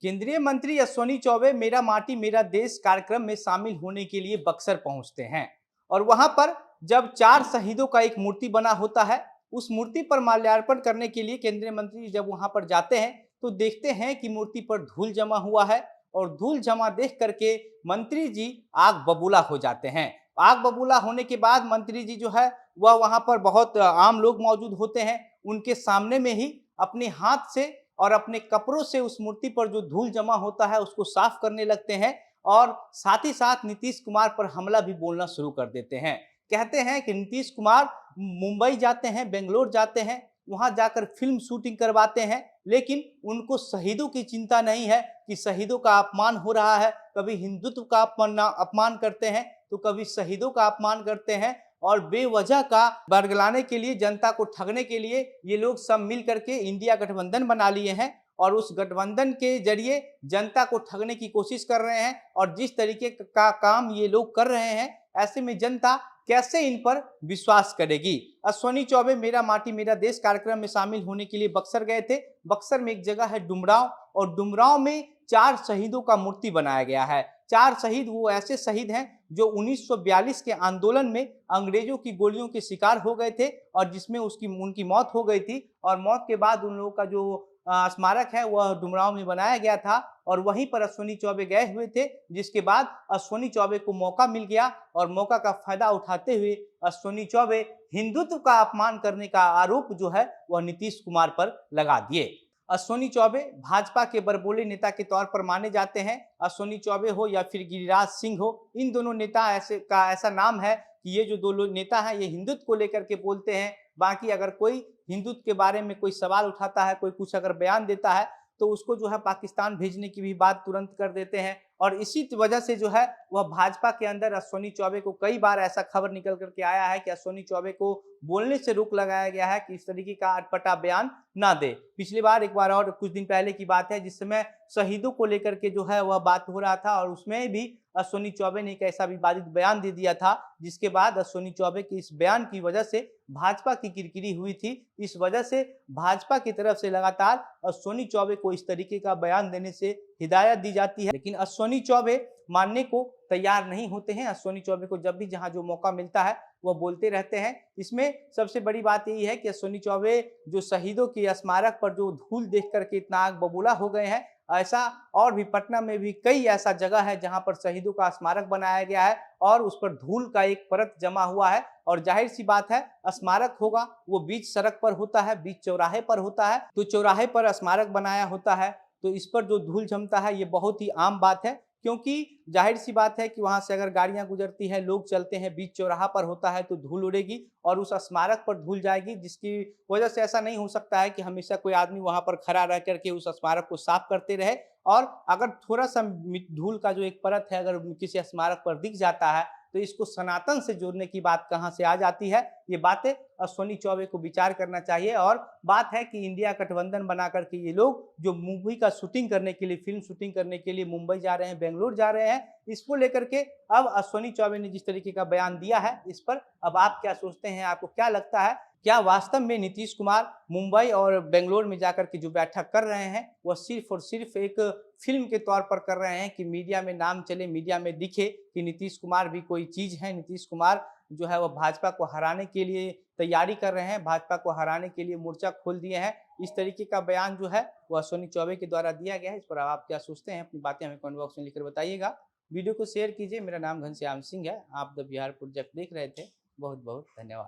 केंद्रीय मंत्री अश्विनी चौबे मेरा माटी मेरा देश कार्यक्रम में शामिल होने के लिए बक्सर पहुंचते हैं और वहां पर जब 4 शहीदों का एक मूर्ति बना होता है, उस मूर्ति पर माल्यार्पण करने के लिए केंद्रीय मंत्री जब वहां पर जाते हैं तो देखते हैं कि मूर्ति पर धूल जमा हुआ है और धूल जमा देख करके मंत्री जी आग बबूला हो जाते हैं। आग बबूला होने के बाद मंत्री जी जो है वह वहां पर बहुत आम लोग मौजूद होते हैं, उनके सामने में ही अपने हाथ से और अपने कपड़ों से उस मूर्ति पर जो धूल जमा होता है उसको साफ करने लगते हैं और साथ ही साथ नीतीश कुमार पर हमला भी बोलना शुरू कर देते हैं। कहते हैं कि नीतीश कुमार मुंबई जाते हैं, बेंगलोर जाते हैं, वहां जाकर फिल्म शूटिंग करवाते हैं, लेकिन उनको शहीदों की चिंता नहीं है कि शहीदों का अपमान हो रहा है। कभी हिंदुत्व का अपमान करते हैं तो कभी शहीदों का अपमान करते हैं और बेवजह का बरगलाने के लिए, जनता को ठगने के लिए ये लोग सब मिल करके इंडिया गठबंधन बना लिए हैं और उस गठबंधन के जरिए जनता को ठगने की कोशिश कर रहे हैं। और जिस तरीके का काम ये लोग कर रहे हैं, ऐसे में जनता कैसे इन पर विश्वास करेगी। अश्विनी चौबे मेरा माटी मेरा देश कार्यक्रम में शामिल होने के लिए बक्सर गए थे। बक्सर में एक जगह है डुमरांव और डुमरांव में 4 शहीदों का मूर्ति बनाया गया है। 4 शहीद वो ऐसे शहीद हैं जो 1942 के आंदोलन में अंग्रेजों की गोलियों के शिकार हो गए थे और जिसमें उनकी मौत हो गई थी और मौत के बाद उन लोगों का जो स्मारक है वह डुमरांव में बनाया गया था और वहीं पर अश्विनी चौबे गए हुए थे, जिसके बाद अश्विनी चौबे को मौका मिल गया और मौका का फायदा उठाते हुए अश्विनी चौबे हिंदुत्व का अपमान करने का आरोप जो है वह नीतीश कुमार पर लगा दिए। अश्विनी चौबे भाजपा के बड़बोले नेता के तौर पर माने जाते हैं। अश्विनी चौबे हो या फिर गिरिराज सिंह हो, इन दोनों नेता ऐसा नाम है कि ये जो दो लोग नेता हैं ये हिंदुत्व को लेकर के बोलते हैं। बाकी अगर कोई हिंदुत्व के बारे में कोई सवाल उठाता है, कोई कुछ अगर बयान देता है तो उसको जो है पाकिस्तान भेजने की भी बात तुरंत कर देते हैं। और इसी वजह से जो है वह भाजपा के अंदर अश्विनी चौबे को कई बार ऐसा खबर निकल करके आया है कि अश्विनी चौबे को बोलने से रोक लगाया गया है कि इस तरीके का अटपटा बयान ना दे। पिछली बार एक बार और कुछ दिन पहले की बात है जिस समय शहीदों को लेकर के जो है वह बात हो रहा था और उसमें भी अश्विनी चौबे ने एक ऐसा विवादित बयान दे दिया था, जिसके बाद अश्विनी चौबे के इस बयान की वजह से भाजपा की किरकिरी हुई थी। इस वजह से भाजपा की तरफ से लगातार अश्विनी चौबे को इस तरीके का बयान देने से हिदायत दी जाती है, लेकिन अश्विनी चौबे मानने को तैयार नहीं होते हैं। अश्विनी चौबे को जब भी जहां जो मौका मिलता है वह बोलते रहते हैं। इसमें सबसे बड़ी बात यही है कि अश्विनी चौबे जो शहीदों के स्मारक पर जो धूल देख करके इतना आग बबूला हो गए हैं, ऐसा और भी पटना में भी कई ऐसा जगह है जहां पर शहीदों का स्मारक बनाया गया है और उस पर धूल का एक परत जमा हुआ है। और जाहिर सी बात है, स्मारक होगा वो बीच सड़क पर होता है, बीच चौराहे पर होता है, तो चौराहे पर स्मारक बनाया होता है तो इस पर जो धूल जमता है ये बहुत ही आम बात है, क्योंकि जाहिर सी बात है कि वहां से अगर गाड़ियां गुजरती हैं, लोग चलते हैं, बीच चौराहा पर होता है तो धूल उड़ेगी और उस स्मारक पर धूल जाएगी, जिसकी वजह से ऐसा नहीं हो सकता है कि हमेशा कोई आदमी वहां पर खड़ा रह करके उस स्मारक को साफ करते रहे। और अगर थोड़ा सा धूल का जो एक परत है अगर किसी स्मारक पर दिख जाता है तो इसको सनातन से जोड़ने की बात कहां से आ जाती है। ये बातें अश्विनी चौबे को विचार करना चाहिए। और बात है कि इंडिया गठबंधन बना करके ये लोग जो मूवी का शूटिंग करने के लिए, फिल्म शूटिंग करने के लिए मुंबई जा रहे हैं, बेंगलोर जा रहे हैं, इसको लेकर के अब अश्विनी चौबे ने जिस तरीके का बयान दिया है इस पर अब आप क्या सोचते हैं? आपको क्या लगता है, क्या वास्तव में नीतीश कुमार मुंबई और बेंगलोर में जाकर के जो बैठक कर रहे हैं वह सिर्फ और सिर्फ एक फिल्म के तौर पर कर रहे हैं कि मीडिया में नाम चले, मीडिया में दिखे कि नीतीश कुमार भी कोई चीज है, नीतीश कुमार जो है वह भाजपा को हराने के लिए तैयारी कर रहे हैं, भाजपा को हराने के लिए मोर्चा खोल दिए हैं? इस तरीके का बयान जो है वह अश्विनी चौबे के द्वारा दिया गया है। इस पर आप क्या सोचते हैं? अपनी बातें हमें कमेंट बॉक्स में लिखकर बताइएगा। वीडियो को शेयर कीजिए। मेरा नाम घनश्याम सिंह है। आप द बिहार प्रोजेक्ट देख रहे थे। बहुत बहुत धन्यवाद।